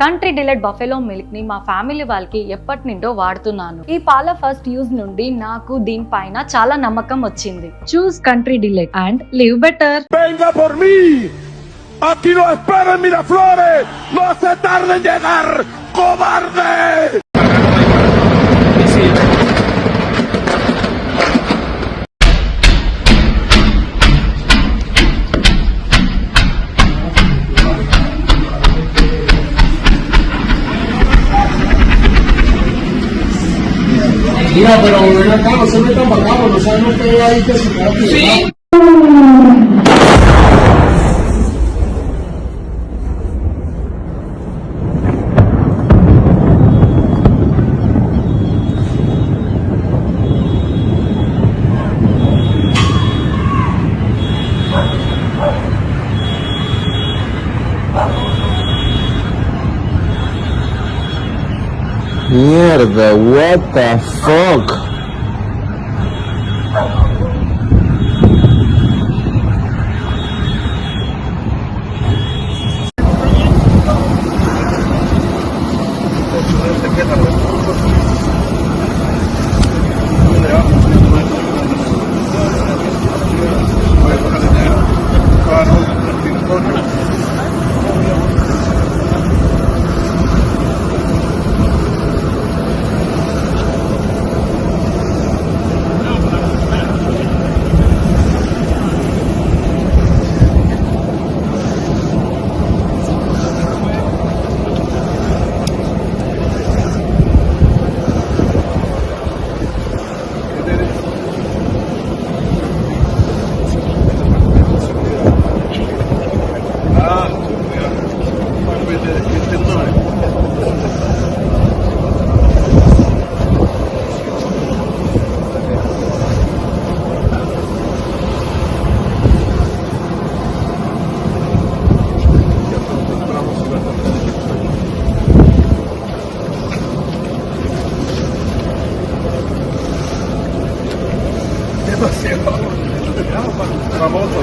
Country delight buffalo milk ని మా family వాళ్ళకి ఎప్పటి నుండో వాడుతున్నాను. ఈ పాల ఫస్ట్ యూజ్ నుండి నాకు దీనిపైన చాలా నమ్మకం వచ్చింది. Choose Country Delight and live better. Aquí lo esperan Miraflores, no se tarde en llegar, cobarde. Mira, pero ven acá, no se metan para acá, no saben ustedes ahí que se queda aquí. Sí. Mierda, what the fuck?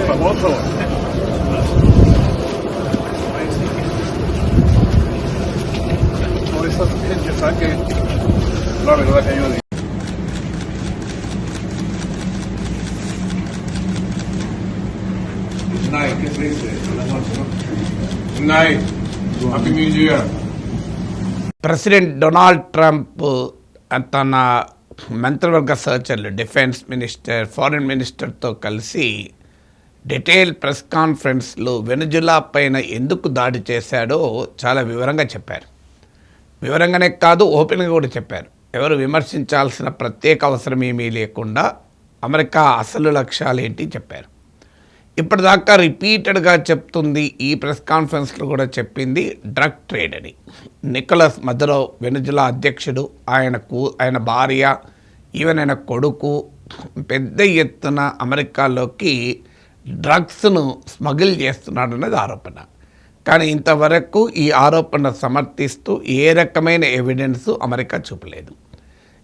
Famoso. Por esa gente sabe que la verdad que yo digo. Night, ¿qué se dice? La noche, ¿no? Night. Happy New Year. President Donald Trump తన మంత్రివర్గ సహచరులు defence minister, foreign మినిస్టర్తో కలిసి detail press కాన్ఫరెన్స్లో వెనుజులా పైన ఎందుకు దాడి చేశాడో చాలా వివరంగా చెప్పారు. వివరంగానే కాదు, ఓపెన్గా కూడా చెప్పారు. ఎవరు విమర్శించాల్సిన ప్రత్యేక అవసరం ఏమీ లేకుండా అమెరికా అసలు లక్ష్యాలు ఏంటి చెప్పారు. ఇప్పటిదాకా రిపీటెడ్గా చెప్తుంది, ఈ ప్రెస్ కాన్ఫరెన్స్లో కూడా చెప్పింది డ్రగ్ ట్రేడ్ అని. నికోలస్ మదురో వెనుజులా అధ్యక్షుడు, ఆయన భార్య, ఈవెన్ ఆయన కొడుకు పెద్ద ఎత్తున అమెరికాలోకి డ్రగ్స్ను స్మగిల్ చేస్తున్నాడు అన్నది ఆరోపణ. కానీ ఇంతవరకు ఈ ఆరోపణ సమర్థిస్తూ ఏ రకమైన ఎవిడెన్స్ అమెరికా చూపలేదు.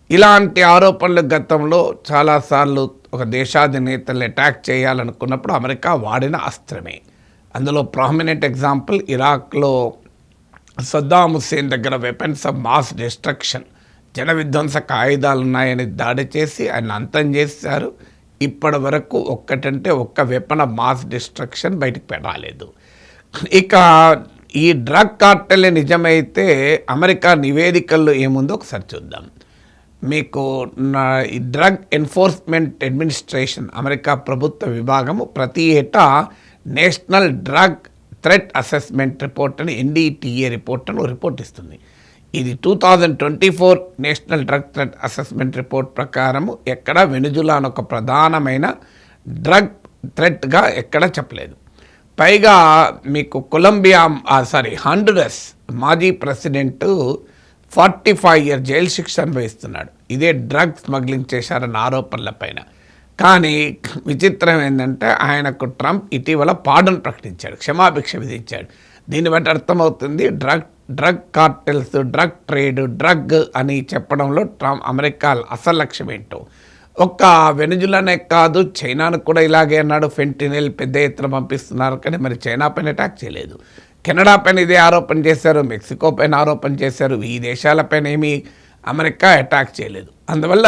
ఇలాంటి ఆరోపణలు గతంలో చాలాసార్లు ఒక దేశాధినేతల్ని అటాక్ చేయాలనుకున్నప్పుడు అమెరికా వాడిన అస్త్రమే. అందులో ప్రామినెంట్ ఎగ్జాంపుల్ ఇరాక్లో సద్దాం హుస్సేన్ దగ్గర వెపన్స్ ఆఫ్ మాస్ డిస్ట్రక్షన్, జన విధ్వంసక ఆయుధాలు ఉన్నాయని దాడి చేసి ఆయన అంతం చేశారు. ఇప్పటి వరకు ఒక్కటంటే ఒక్క వెపన్ ఆఫ్ మాస్ డిస్ట్రక్షన్ బయటకు రాలేదు. ఇక ఈ డ్రగ్ కార్టెల్ నిజమైతే అమెరికా నివేదికల్లో ఏముందో ఒకసారి చూద్దాం. మీకు ఈ డ్రగ్ ఎన్ఫోర్స్మెంట్ అడ్మినిస్ట్రేషన్, అమెరికా ప్రభుత్వ విభాగము ప్రతి ఏటా national drug threat assessment report అని NDTA రిపోర్ట్ ఇస్తుంది. ఇది 2024 national drug threat assessment report ప్రకారము ఎక్కడ వెనుజులాను ఒక ప్రధానమైన డ్రగ్ థ్రెట్గా ఎక్కడ చెప్పలేదు. పైగా మీకు హాండురస్ మాజీ ప్రెసిడెంట్ 45 years జైలు శిక్ష అనుభవిస్తున్నాడు. ఇదే డ్రగ్ స్మగ్లింగ్ చేశారన్న ఆరోపణలపైన. కానీ విచిత్రం ఏంటంటే ఆయనకు ట్రంప్ ఇటీవల పార్డన్ ప్రకటించాడు, క్షమాభిక్ష విధించాడు. దీన్ని బట్టి అర్థమవుతుంది drug cartels, drug trade, drug అని చెప్పడంలో అమెరికా అసలు లక్ష్యం ఏంటో. ఒక్క వెనుజులానే కాదు, చైనాను కూడా ఇలాగే అన్నాడు. ఫెంటినిల్ పెద్ద ఎత్తున పంపిస్తున్నారు, కానీ మరి చైనా పైన అటాక్ చేయలేదు. కెనడా పైన ఇదే ఆరోపణ చేశారు, మెక్సికో పైన ఆరోపణ చేశారు. ఈ దేశాలపైన ఏమీ అమెరికా అటాక్ చేయలేదు. అందువల్ల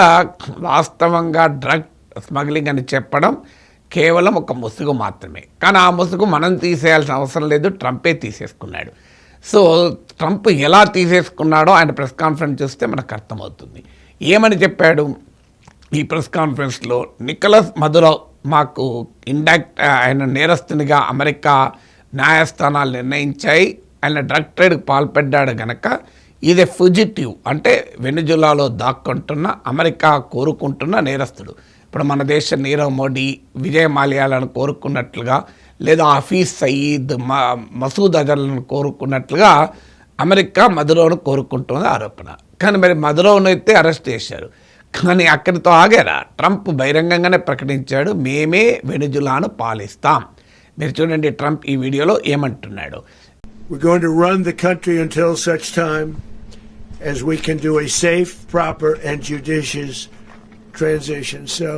వాస్తవంగా డ్రగ్ స్మగ్లింగ్ అని చెప్పడం కేవలం ఒక ముసుగు మాత్రమే. కానీ ఆ ముసుగు మనం తీసేయాల్సిన అవసరం లేదు, ట్రంపే తీసేసుకున్నాడు. సో ట్రంప్ ఎలా తీసేసుకున్నాడో ఆయన ప్రెస్ కాన్ఫరెన్స్ చూస్తే మనకు అర్థమవుతుంది. ఏమని చెప్పాడు ఈ ప్రెస్ కాన్ఫరెన్స్లో? నికోలస్ మదురో మాకు ఆయన నేరస్తునిగా అమెరికా న్యాయస్థానాలు నిర్ణయించాయి. ఆయన డ్రగ్ ట్రేడ్కి పాల్పడ్డాడు గనక ఇది ఫుజిటివ్, అంటే వెనుజులాలో దాక్కుంటున్న అమెరికా కోరుకుంటున్న నేరస్తుడు. ఇప్పుడు మన దేశ నీరవ్ మోడీ, విజయ్ మాల్యాలను కోరుకున్నట్లుగా, లేదా హఫీజ్ సయీద్, మసూద్ అజర్లను కోరుకున్నట్లుగా అమెరికా మదురోను కోరుకుంటున్నది ఆరోపణ. కానీ మరి మదురోను అయితే అరెస్ట్ చేశారు. కానీ అక్కడితో ఆగారా? ట్రంప్ బహిరంగంగానే ప్రకటించాడు, మేమే వెనుజులాను పాలిస్తాం. మీరు చూడండి ట్రంప్ ఈ వీడియోలో ఏమంటున్నాడు. We're going to run the country until such time as we can do a safe, proper, and judicious transition. So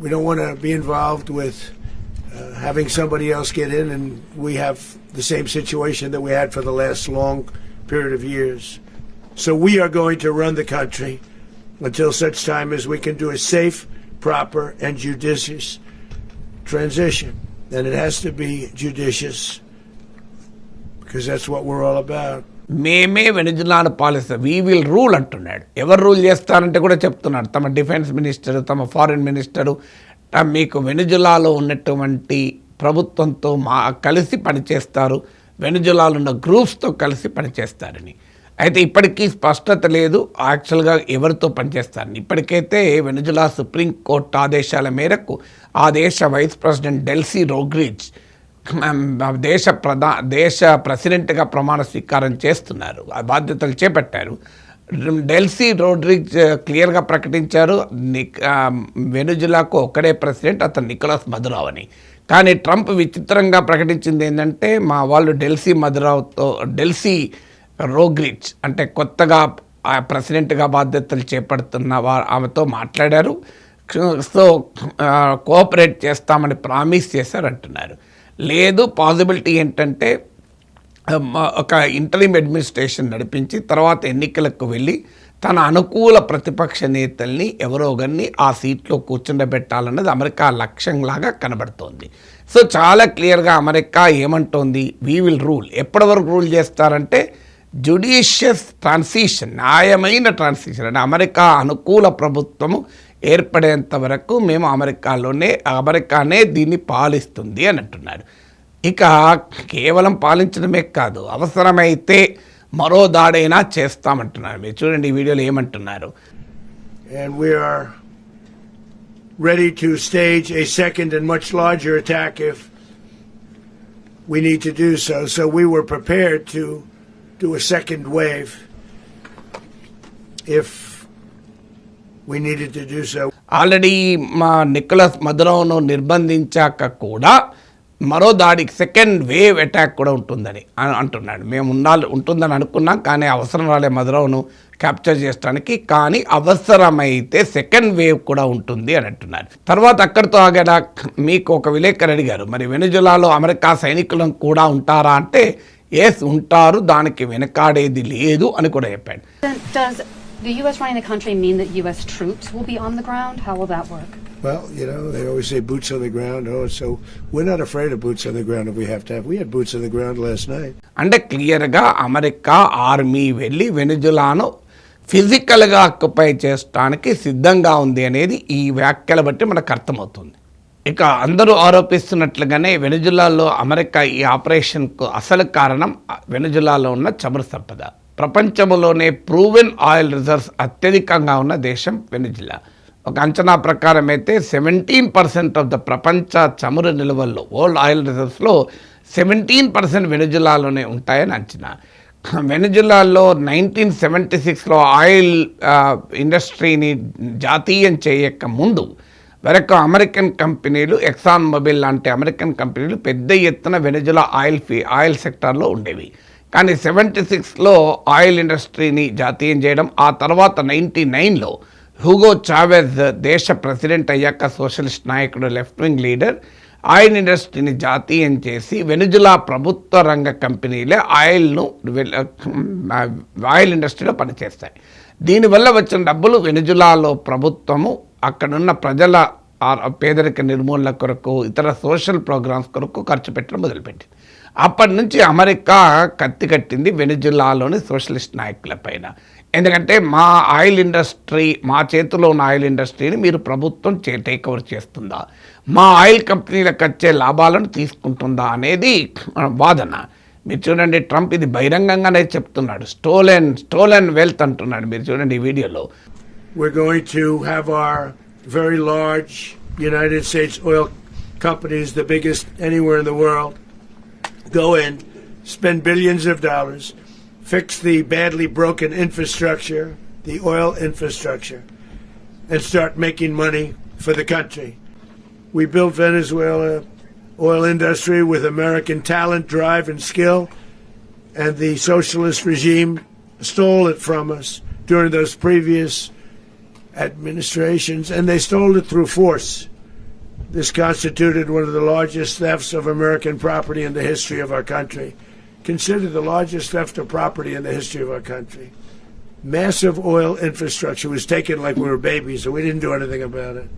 we don't want to be involved with having somebody else get in and we have the same situation that we had for the last long period of years. So we are going to run the country until such time as we can do a safe, proper, and judicious transition. And it has to be judicious because that's what we're all about. మేమే వెనుజులాను పాలిస్తాం, we will rule అంటున్నాడు. ఎవరు rule చేస్తారంటే కూడా చెప్తున్నాడు. తమ defence minister, తమ foreign minister మీకు వెనుజులాలో ఉన్నటువంటి ప్రభుత్వంతో కలిసి పనిచేస్తారు, వెనుజులాలో ఉన్న గ్రూప్స్తో కలిసి పనిచేస్తారని. అయితే ఇప్పటికీ స్పష్టత లేదు యాక్చువల్గా ఎవరితో పనిచేస్తారని. ఇప్పటికైతే వెనుజులా సుప్రీంకోర్టు ఆదేశాల మేరకు ఆ దేశ వైస్ ప్రెసిడెంట్ డెల్సీ రోడ్రిగ్జ్ దేశ ప్రెసిడెంట్గా ప్రమాణ స్వీకారం చేస్తున్నారు, ఆ బాధ్యతలు చేపట్టారు. డెల్సీ రోడ్రిగ్జ్ క్లియర్గా ప్రకటించారు వెనుజులాకు ఒక్కడే ప్రెసిడెంట్, అతను నికోలస్ మదురో అని. కానీ ట్రంప్ విచిత్రంగా ప్రకటించింది ఏంటంటే మా వాళ్ళు డెల్సీ రోడ్రిగ్జ్ అంటే కొత్తగా ప్రెసిడెంట్గా బాధ్యతలు చేపడుతున్న ఆమెతో మాట్లాడారు. సో కోఆపరేట్ చేస్తామని ప్రామిస్ చేశారంటున్నారు. లేదు, పాసిబిలిటీ ఏంటంటే ఒక ఇంటరిమ్ అడ్మినిస్ట్రేషన్ నడిపించి తర్వాత ఎన్నికలకు వెళ్ళి తన అనుకూల ప్రతిపక్ష నేతల్ని ఎవరో ఒకరిని ఆ సీట్లో కూర్చుండబెట్టాలన్నది అమెరికా లక్ష్యంలాగా కనబడుతోంది. సో చాలా క్లియర్గా అమెరికా ఏమంటోంది, వీ విల్ రూల్. ఎప్పటి వరకు రూల్ చేస్తారంటే జ్యుడిషియస్ ట్రాన్సిషన్, న్యాయమైన ట్రాన్సిషన్, అంటే అమెరికా అనుకూల ప్రభుత్వము ఏర్పడేంత వరకు మేము అమెరికానే దీన్ని పాలిస్తుంది అని అంటున్నారు. ఇక కేవలం పాలించడమే కాదు, అవసరమైతే మరో దాడైనా చేస్తామంటున్నారు. మీరు చూడండి ఈ వీడియోలో ఏమంటున్నారు. And we are ready to stage a second and much larger attack if we need to do so. So we were prepared to do a second wave if we needed to do so. Already మా Nicholas మదురోను నిర్బంధించాక కూడా మరో దాడికి second wave attack కూడా ఉంటుందని అంటున్నాడు. మేము ఉంటుందని అనుకున్నాం, కానీ అవసరం రాలే మదురోను క్యాప్చర్ చేయడానికి, కానీ అవసరమైతే సెకండ్ వేవ్ కూడా ఉంటుంది అని అంటున్నారు. తర్వాత అక్కడితో ఆగడా మీకు ఒక విలేకరు అడిగారు, మరి వెనుజులాలో అమెరికా సైనికులను కూడా ఉంటారా అంటే ఎస్ ఉంటారు, దానికి వెనకాడేది లేదు అని కూడా చెప్పాడు. Does the U.S. running the country mean that U.S. troops will be on the ground? How will that work? Well, you know, they always say boots on the ground. Oh, so we're not afraid of boots on the ground if we have to have. We had boots on the ground last night. అంటే క్లియర్గా America army వెళ్ళి వెనుజులాను ఫిజికల్గా occupy చేయడానికి సిద్ధంగా ఉంది అనేది ఈ వ్యాఖ్యల బట్టి మనకు అర్థమవుతుంది. ఇక అందరూ ఆరోపిస్తున్నట్లుగానే వెనుజులాలో అమెరికా ఈ ఆపరేషన్కు అసలు కారణం వెనుజులాలో ఉన్న చమురు సంపద. ప్రపంచంలోనే ప్రూవెన్ ఆయిల్ రిజర్వ్స్ అత్యధికంగా ఉన్న దేశం వెనుజులా. ఒక అంచనా ప్రకారం అయితే 17% ఆఫ్ ద ప్రపంచ చమురు నిల్వల్లో, వరల్డ్ ఆయిల్ రిజర్వ్స్లో 17% వెనుజులాలోనే ఉంటాయని అంచనా. వెనుజులాలో 1976లో ఆయిల్ ఇండస్ట్రీని జాతీయం చేయక ముందు వరకు అమెరికన్ కంపెనీలు, ఎక్సాన్ మొబిల్ లాంటి అమెరికన్ కంపెనీలు పెద్ద ఎత్తున వెనుజులా ఆయిల్ సెక్టార్లో ఉండేవి. కానీ 76లో ఆయిల్ ఇండస్ట్రీని జాతీయం చేయడం, ఆ తర్వాత 99లో హూగో చావెజ్ దేశ ప్రెసిడెంట్ అయ్యాక సోషలిస్ట్ నాయకుడు, లెఫ్ట్ వింగ్ లీడర్, ఆయిల్ ఇండస్ట్రీని జాతీయం చేసి వెనుజులా ప్రభుత్వ రంగ కంపెనీలే ఆయిల్ ఇండస్ట్రీలో పనిచేస్తాయి. దీనివల్ల వచ్చిన డబ్బులు వెనుజులాలో ప్రభుత్వము అక్కడున్న ప్రజల పేదరిక నిర్మూలన కొరకు, ఇతర సోషల్ ప్రోగ్రామ్స్ కొరకు ఖర్చు పెట్టడం మొదలుపెట్టింది. అప్పటి నుంచి అమెరికా కత్తి కట్టింది వెనుజులాలోని సోషలిస్ట్ నాయకుల పైన. ఎందుకంటే మా ఆయిల్ ఇండస్ట్రీ, మా చేతిలో ఉన్న ఆయిల్ ఇండస్ట్రీని మీరు ప్రభుత్వం టేక్ ఓవర్ చేస్తుందా, మా ఆయిల్ కంపెనీలకు వచ్చే లాభాలను తీసుకుంటుందా అనేది వాదన. మీరు చూడండి, ట్రంప్ ఇది బహిరంగంగానే చెప్తున్నాడు. స్టోలెన్ వెల్త్ అంటున్నాడు. మీరు చూడండి ఈ వీడియోలో. We're going to have our very large United States oil companies, the biggest anywhere in the world, go in, spend billions of dollars, fix the badly broken infrastructure, the oil infrastructure, and start making money for the country. We built Venezuela oil industry with American talent, drive, and skill, and the socialist regime stole it from us during those previous administrations, and they stole it through force. This constituted one of the largest thefts of American property in the history of our country. Considered the largest theft of property in the history of our country. Massive oil infrastructure was taken like we were babies, and we didn't do anything about it.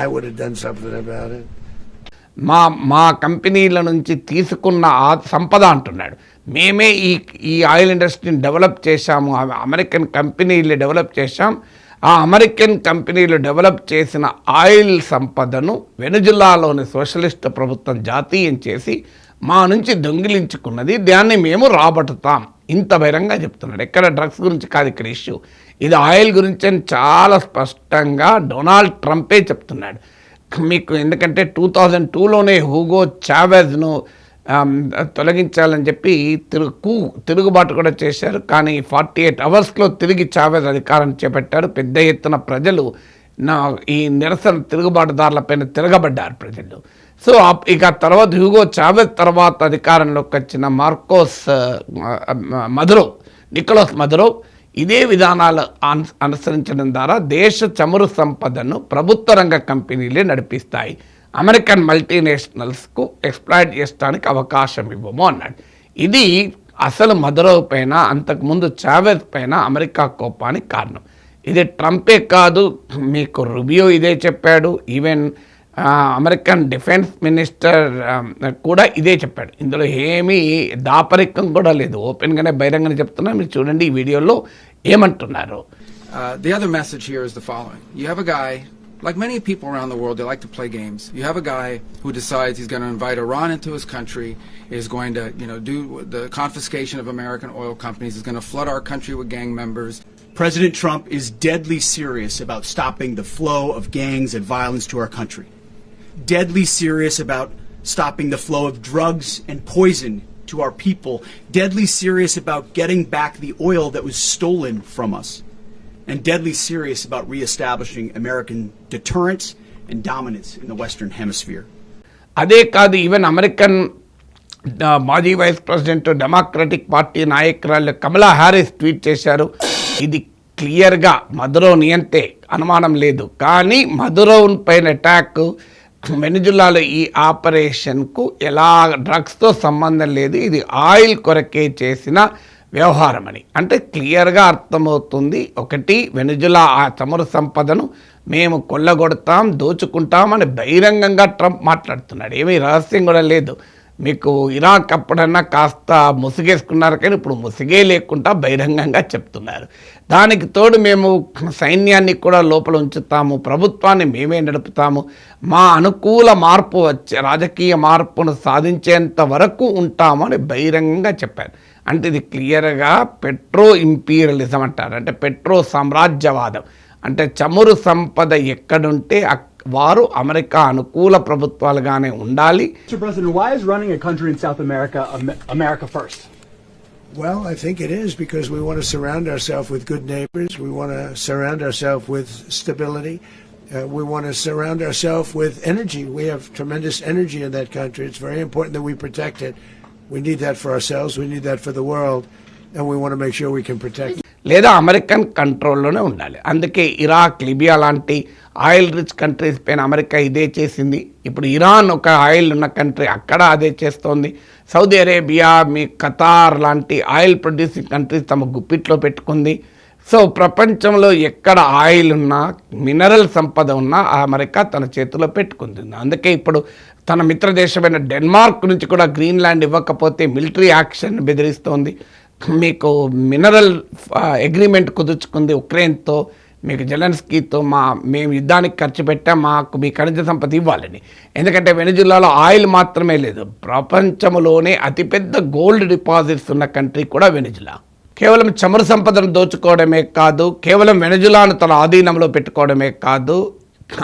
I would have done something about it. మా కంపెనీల నుంచి తీసుకున్న ఆ సంపద అంటున్నాడు. మేమే ఈ oil ఇండస్ట్రీని డెవలప్ చేశాము, అమెరికన్ కంపెనీలు డెవలప్ చేశాం. ఆ అమెరికన్ కంపెనీలు డెవలప్ చేసిన ఆయిల్ సంపదను వెనుజులాలోని సోషలిస్ట్ ప్రభుత్వం జాతీయం చేసి మా నుంచి దొంగిలించుకున్నది, దాన్ని మేము రాబట్టుతాం. ఇంత బహిరంగంగా చెప్తున్నాడు. ఎక్కడ డ్రగ్స్ గురించి కాదు ఇక్కడ ఇష్యూ, ఇది ఆయిల్ గురించి అని చాలా స్పష్టంగా డొనాల్డ్ ట్రంపే చెప్తున్నాడు మీకు. ఎందుకంటే 2002లోనే హూగో చావెజ్ను తొలగించాలని చెప్పి తిరుగుబాటు కూడా చేశారు. కానీ 48 అవర్స్లో తిరిగి చావెజ్ అధికారం చేపట్టారు. పెద్ద ఎత్తున ప్రజలు ఈ నిరసన తిరుగుబాటుదారులపైన తిరగబడ్డారు ప్రజలు. సో ఇక తర్వాత హ్యూగో చావెజ్ తర్వాత అధికారంలోకి వచ్చిన నికోలస్ మదురో ఇదే విధానాలు అనుసరించడం ద్వారా దేశ చమురు సంపదను ప్రభుత్వ రంగ కంపెనీలే నడిపిస్తాయి, అమెరికన్ మల్టీనేషనల్స్కు ఎక్స్ప్లాయిట్ చేయడానికి అవకాశం ఇవ్వము అన్నాడు. ఇది అసలు మదురో పైన, అంతకుముందు చావెజ్ పైన అమెరికా కోపానికి కారణం. ఇది ట్రంపే కాదు, మీకు రుబియో ఇదే చెప్పాడు. ఈవెన్ అమెరికన్ డిఫెన్స్ మినిస్టర్ కూడా ఇదే చెప్పాడు. ఇందులో ఏమీ దాపరికం కూడా లేదు, ఓపెన్గానే బహిరంగానే చెప్తున్నా. మీరు చూడండి ఈ వీడియోలో ఏమంటున్నారు. The other message here is the following. You have a guy, like many people around the world, they like to play games. You have a guy who decides he's going to invite Iran into his country, is going to, do the confiscation of American oil companies, is going to flood our country with gang members. President Trump is deadly serious about stopping the flow of gangs and violence to our country. Deadly serious about stopping the flow of drugs and poison to our people. Deadly serious about getting back the oil that was stolen from us. And deadly serious about reestablishing American deterrence and dominance in the Western Hemisphere. అదే కాదు, even American మాజీ vice president democratic party నాయకురాలు కమలా Harris tweet చేశారు. ఇది క్లియర్గా Maduro నియంతే, అనుమానం లేదు. కానీ మదురో పైన అటాక్ వెనుజులాలో ఈ ఆపరేషన్కు ఎలా డ్రగ్స్తో సంబంధం లేదు, ఇది ఆయిల్ కొరకే చేసిన వ్యవహారం అని అంటే క్లియర్గా అర్థమవుతుంది. ఒకటి, వెనుజులా ఆ చమురు సంపదను మేము కొల్లగొడతాం, దోచుకుంటాం అని బహిరంగంగా ట్రంప్ మాట్లాడుతున్నాడు. ఏమీ రహస్యం కూడా లేదు. మీకు ఇరాక్ అప్పుడన్నా కాస్త ముసుగేసుకున్నారు, కానీ ఇప్పుడు ముసుగే లేకుండా బహిరంగంగా చెప్తున్నారు. దానికి తోడు మేము సైన్యాన్ని కూడా లోపల ఉంచుతాము, ప్రభుత్వాన్ని మేమే నడుపుతాము, మా అనుకూల మార్పు రాజకీయ మార్పును సాధించేంత వరకు ఉంటామని బహిరంగంగా చెప్పారు. అంటే ఇది క్లియర్గా పెట్రో ఇంపీరియలిజం అంటారు, అంటే పెట్రో సామ్రాజ్యవాదం. అంటే చమురు సంపద ఎక్కడుంటే వారు అమెరికా అనుకూల ప్రభుత్వాలుగానే ఉండాలి. Mr. President, why is running a country in South America America first? Well, I think it is because we want to surround ourselves with good neighbors. We want to surround ourselves with stability. We want to surround ourselves with energy. We have tremendous energy in that country. It's very important that we protect it. We need that for ourselves. We need that for the world. And we want to make sure we can protect it. లేదా American కంట్రోల్లోనే ఉండాలి. అందుకే Iraq, Libya లాంటి oil rich countries పైన America ఇదే చేసింది. ఇప్పుడు Iran ఒక oil ఉన్న కంట్రీ, అక్కడ అదే చేస్తోంది. సౌదీ అరేబియా, మీ ఖతార్ లాంటి ఆయిల్ ప్రొడ్యూసింగ్ కంట్రీస్ తమ గుప్పిట్లో పెట్టుకుంది. సో ప్రపంచంలో ఎక్కడ ఆయిల్ ఉన్నా, మినరల్ సంపద ఉన్నా అమెరికా తన చేతిలో పెట్టుకుంది. అందుకే ఇప్పుడు తన మిత్ర దేశమైన డెన్మార్క్ నుంచి కూడా గ్రీన్లాండ్ ఇవ్వకపోతే మిలిటరీ యాక్షన్ బెదిరిస్తోంది. మీకు మినరల్ అగ్రిమెంట్ కుదుర్చుకుంది ఉక్రెయిన్తో, మీకు జెలెన్స్కీతో, మేము యుద్ధానికి ఖర్చు పెట్టాం, మాకు మీ ఖనిజ సంపద ఇవ్వాలని. ఎందుకంటే వెనిజులాలో ఆయిల్ మాత్రమే లేదు, ప్రపంచంలోనే అతిపెద్ద గోల్డ్ డిపాజిట్స్ ఉన్న కంట్రీ కూడా వెనిజులా. కేవలం చమురు సంపదను దోచుకోవడమే కాదు, కేవలం వెనిజులాను తన ఆధీనంలో పెట్టుకోవడమే కాదు,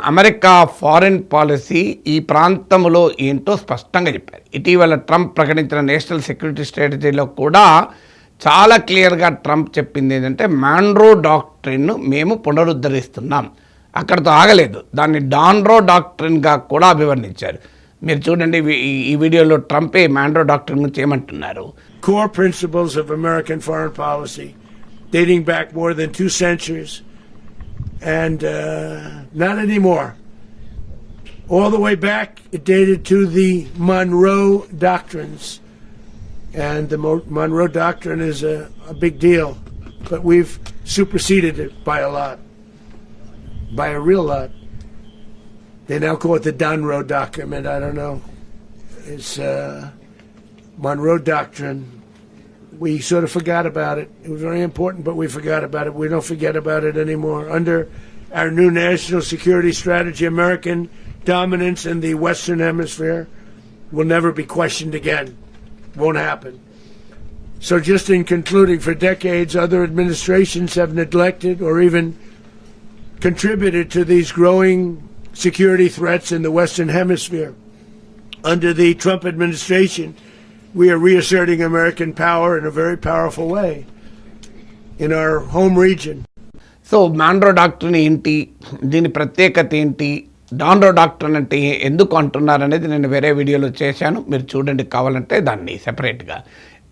అమెరికా ఫారిన్ పాలసీ ఈ ప్రాంతంలో ఏంటో స్పష్టంగా చెప్పారు. ఇటీవల ట్రంప్ ప్రకటించిన నేషనల్ సెక్యూరిటీ స్ట్రాటజీలో కూడా చాలా క్లియర్గా ట్రంప్ చెప్పింది ఏంటంటే మాన్రో డాక్ట్రిన్ను మేము పునరుద్ధరిస్తున్నాం. అక్కడితో ఆగలేదు, దాన్ని డాన్రో డాక్ట్రిన్గా కూడా అభివర్ణించారు. మీరు చూడండి ఈ వీడియోలో ట్రంపే మాన్రో డాక్ట్రిన్ గురించి ఏమంటున్నారు. Core principles of American foreign policy dating back more than 2 centuries and not anymore. All the way back, it dated to the Monroe Doctrines. And the Monroe Doctrine is a big deal, but we've superseded it by a lot, by a real lot. They now call it the Monroe Document. I don't know. It's Monroe Doctrine. We sort of forgot about it. It was very important, but we forgot about it. We don't forget about it anymore. Under our new national security strategy, American dominance in the Western Hemisphere will never be questioned again. Won't happen. So just in concluding, for decades, other administrations have neglected or even contributed to these growing security threats in the Western Hemisphere. Under the Trump administration, we are reasserting American power in a very powerful way in our home region. So Munro doctrine ఏంటి, దీని ప్రత్యేకత ఏంటి, డాన్రో doctrine అంటే ఎందుకు అంటున్నారు అనేది నేను వేరే వీడియోలో చేశాను, మీరు చూడండి కావాలంటే దాన్ని సెపరేట్గా.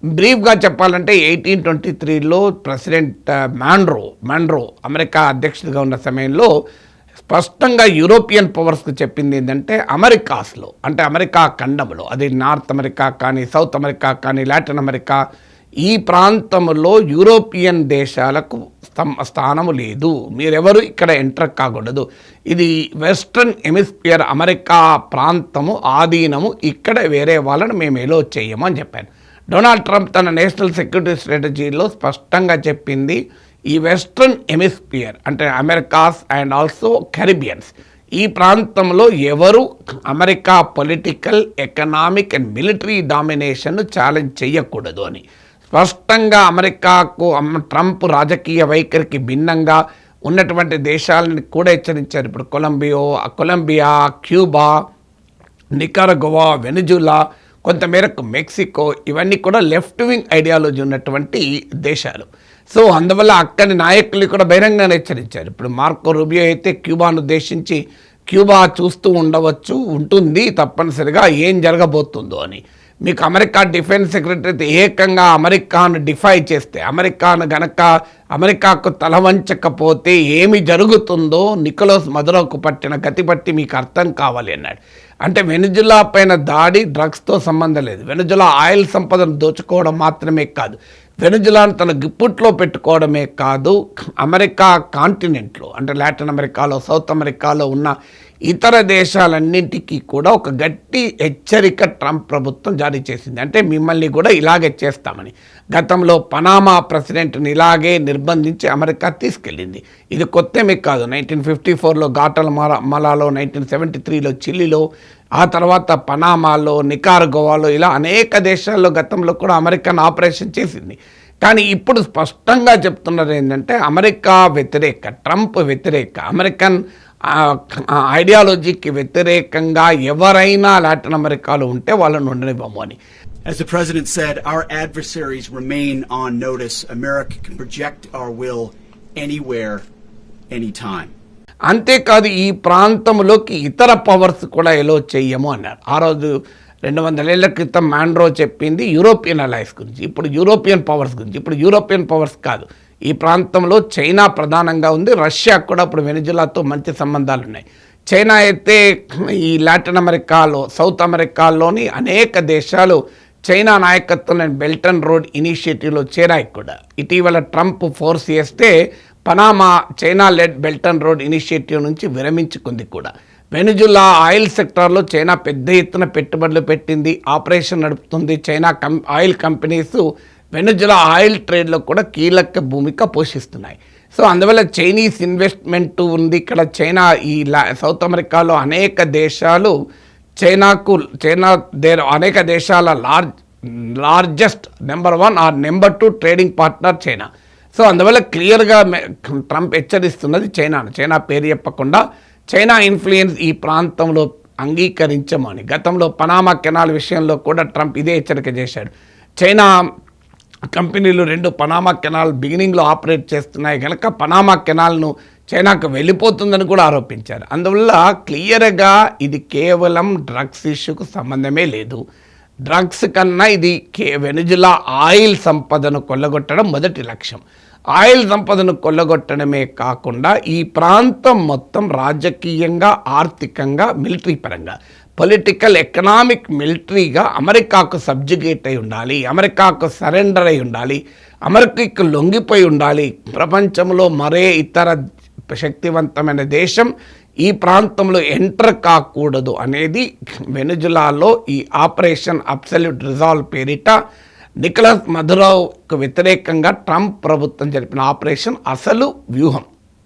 బ్రీఫ్గా చెప్పాలంటే 1823లో ప్రెసిడెంట్ మాన్రో అమెరికా అధ్యక్షుడిగా ఉన్న సమయంలో స్పష్టంగా యూరోపియన్ పవర్స్కి చెప్పింది ఏంటంటే అమెరికాస్లో, అంటే అమెరికా ఖండంలో, అది నార్త్ అమెరికా కానీ, సౌత్ అమెరికా కానీ, లాటిన్ అమెరికా, ఈ ప్రాంతంలో యూరోపియన్ దేశాలకు స్థానము లేదు, మీరెవరు ఇక్కడ ఎంటర్ కాకూడదు, ఇది వెస్ట్రన్ హెమిస్ఫియర్ అమెరికా ప్రాంతము ఆధీనము, ఇక్కడ వేరే వాళ్ళని మేము ఎలో చేయము అని చెప్పాను. డొనాల్డ్ ట్రంప్ తన నేషనల్ సెక్యూరిటీ స్ట్రాటజీలో స్పష్టంగా చెప్పింది ఈ వెస్ట్రన్ హెమిస్ఫియర్ అంటే అమెరికాస్ అండ్ ఆల్సో కరీబియన్స్, ఈ ప్రాంతంలో ఎవరు America political, economic and military డామినేషన్ను ఛాలెంజ్ చేయకూడదు అని స్పష్టంగా అమెరికాకు ట్రంప్ రాజకీయ వైఖరికి భిన్నంగా ఉన్నటువంటి దేశాలను కూడా హెచ్చరించారు. ఇప్పుడు కొలంబియా, క్యూబా, నికరగువా, వెనిజులా, కొంతమేరకు మెక్సికో, ఇవన్నీ కూడా లెఫ్ట్ వింగ్ ఐడియాలజీ ఉన్నటువంటి దేశాలు. సో అందువల్ల అక్కడి నాయకులు కూడా బహిరంగంగా హెచ్చరించారు. ఇప్పుడు మార్కో రూబియో అయితే క్యూబాను ఉద్దేశించి క్యూబా చూస్తూ ఉంటుంది తప్పనిసరిగా ఏం జరగబోతుందో అని. మీకు అమెరికా డిఫెన్స్ సెక్రటరీ ఏకంగా అమెరికాను డిఫై చేస్తే, అమెరికాకు తలవంచకపోతే ఏమి జరుగుతుందో నికోలస్ మదురోకు పట్టిన గతి బట్టి మీకు అర్థం కావాలి అన్నాడు. అంటే వెనిజులా పైన దాడి డ్రగ్స్తో సంబంధం లేదు, వెనిజులా ఆయిల్ సంపదను దోచుకోవడం మాత్రమే కాదు, వెనిజులాను తన గుప్పిట్లో పెట్టుకోవడమే కాదు, అమెరికా కాంటినెంట్లో అంటే లాటిన్ అమెరికాలో, సౌత్ అమెరికాలో ఉన్న ఇతర దేశాలన్నింటికీ కూడా ఒక గట్టి హెచ్చరిక ట్రంప్ ప్రభుత్వం జారీ చేసింది. అంటే మిమ్మల్ని కూడా ఇలాగే చేస్తామని. గతంలో పనామా ప్రెసిడెంట్ని ఇలాగే నిర్బంధించి అమెరికా తీసుకెళ్ళింది. ఇది కొత్తమే కాదు, 1954లో గాటలమాలాలో, 1973లో చిలీలో, ఆ తర్వాత పనామాలో, నికారగోవాలో, ఇలా అనేక దేశాల్లో గతంలో కూడా అమెరికన్ ఆపరేషన్ చేసింది. కానీ ఇప్పుడు స్పష్టంగా చెప్తున్నారు ఏంటంటే అమెరికా వ్యతిరేక, ట్రంప్ వ్యతిరేక, అమెరికన్ ఐడియాలజీకి వ్యతిరేకంగా ఎవరైనా లాటిన్ అమెరికాలో ఉంటే వాళ్ళని ఉండనివ్వము అని. As the president said, our adversaries remain on notice. America can project our will anywhere, anytime. అంతేకాదు ఈ ప్రాంతంలోకి ఇతర పవర్స్ కూడా ఎలో చెయ్యము అన్నారు. ఆ రోజు 200 ఏళ్ల క్రితం మాన్రో చెప్పింది యూరోపియన్ అలయన్స్ గురించి, ఇప్పుడు యూరోపియన్ పవర్స్ గురించి. ఇప్పుడు యూరోపియన్ పవర్స్ కాదు, ఈ ప్రాంతంలో చైనా ప్రధానంగా ఉంది. రష్యా కూడా ఇప్పుడు వెనిజులాతో మంచి సంబంధాలు ఉన్నాయి. చైనా అయితే ఈ లాటిన్ అమెరికాలో, సౌత్ అమెరికాలోని అనేక దేశాలు చైనా నాయకత్వంలో బెల్ట్ అండ్ రోడ్ ఇనిషియేటివ్లో చేరాయి కూడా. ఇటీవల ట్రంప్ ఫోర్స్ చేస్తే Panama China led belt and road initiative నుంచి విరమించుకుంది కూడా. వెనిజులా ఆయిల్ సెక్టార్లో చైనా పెద్ద ఎత్తున పెట్టుబడులు పెట్టింది, ఆపరేషన్ నడుపుతుంది. China oil companies Venezuela oil ట్రేడ్లో కూడా కీలక భూమిక పోషిస్తున్నాయి. సో అందువల్ల చైనీస్ ఇన్వెస్ట్మెంట్ ఉంది ఇక్కడ. చైనా ఈ సౌత్ అమెరికాలో అనేక దేశాలు అనేక దేశాల largest number 1 or number 2 trading partner China. So అందువల్ల క్లియర్గా ట్రంప్ హెచ్చరిస్తున్నది చైనా పేరు చెప్పకుండా చైనా ఇన్ఫ్లుయెన్స్ ఈ ప్రాంతంలో అంగీకరించమని. గతంలో పనామా కెనాల్ విషయంలో కూడా ట్రంప్ ఇదే హెచ్చరిక చేశాడు. చైనా కంపెనీలు 2 పనామా కెనాల్ బిగినింగ్లో ఆపరేట్ చేస్తున్నాయి కనుక పనామా కెనాల్ను చైనాకు వెళ్ళిపోతుందని కూడా ఆరోపించారు. అందువల్ల క్లియర్గా ఇది కేవలం డ్రగ్స్ ఇష్యూకు సంబంధమే లేదు. డ్రగ్స్ కన్నా ఇది వెనిజులా ఆయిల్ సంపదను కొల్లగొట్టడం మొదటి లక్ష్యం. ఆయిల్ సంపదను కొల్లగొట్టడమే కాకుండా ఈ ప్రాంతం మొత్తం రాజకీయంగా, ఆర్థికంగా, మిలిటరీ పరంగా, పొలిటికల్, ఎకనామిక్, మిలిటరీగా అమెరికాకు సబ్జుగేట్ అయి ఉండాలి, అమెరికాకు సరెండర్ అయి ఉండాలి, అమెరికాకు లొంగిపోయి ఉండాలి. ప్రపంచంలో మరే ఇతర శక్తివంతమైన దేశం ఈ ప్రాంతంలో ఎంటర్ కాకూడదు అనేది వెనిజులాలో ఈ ఆపరేషన్ అబ్సల్యూట్ రిజాల్వ్ పేరిట నికోలస్ మదురోకు వ్యతిరేకంగా ట్రంప్ ప్రభుత్వం జరిపిన ఆపరేషన్ అసలు వ్యూహం.